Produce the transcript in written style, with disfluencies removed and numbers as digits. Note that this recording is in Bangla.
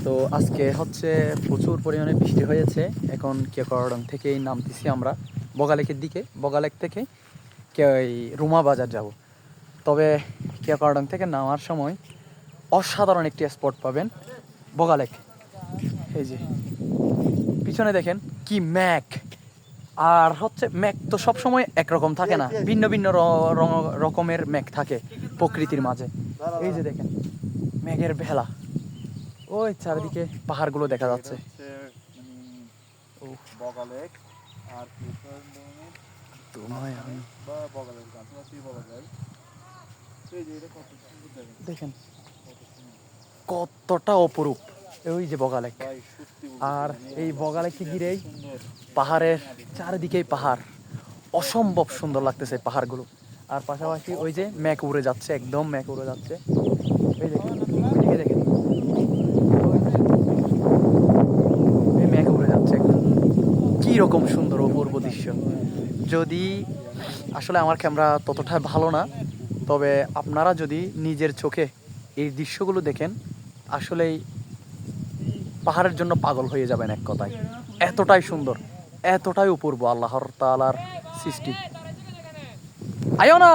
তো আজকে হচ্ছে প্রচুর পরিমাণে বৃষ্টি হয়েছে। এখন কেওক্রাডং থেকেই নামতেছি আমরা বগালেকের দিকে। বগালেক থেকে এই রুমা বাজার যাব। তবে কেওক্রাডং থেকে নামার সময় অসাধারণ একটি স্পট পাবেন, বগালেক। এই যে পিছনে দেখেন কি ম্যাক। আর হচ্ছে ম্যাক তো সবসময় একরকম থাকে না, ভিন্ন ভিন্ন রকমের ম্যাক থাকে প্রকৃতির মাঝে। এই যে দেখেন মেঘের ভেলা, ওই চারিদিকে পাহাড়গুলো দেখা যাচ্ছে। বগালেক আর তোমায় আমি বা বগালের কাছাকাছি বলা যায়। এই যে এটা কত সুন্দর দেখেন, দেখেন কতটা অপরূপ ওই যে বগালেক। ভাই সত্যি আর এই বগালেককে ঘিরেই সুন্দর পাহাড়ের চারিদিকেই পাহাড়, অসম্ভব সুন্দর লাগতেছে পাহাড়গুলো। আর পাশাপাশি ওই যে মেঘ উড়ে যাচ্ছে, একদম মেঘ উড়ে যাচ্ছে। এই দেখেন ওইদিকে দেখেন, এই মেঘ উড়ে যাচ্ছে একদম। কি রকম সুন্দর অপূর্ব দৃশ্য। যদি আসলে আমার ক্যামেরা ততটা ভালো না, তবে আপনারা যদি নিজের চোখে এই দৃশ্যগুলো দেখেন, আসলেই পাহাড়ের জন্য পাগল হয়ে যাবেন এক কথায়। এতটাই সুন্দর, এতটাই অপূর্ব আল্লাহর তাআলার সৃষ্টি। আয়ো না।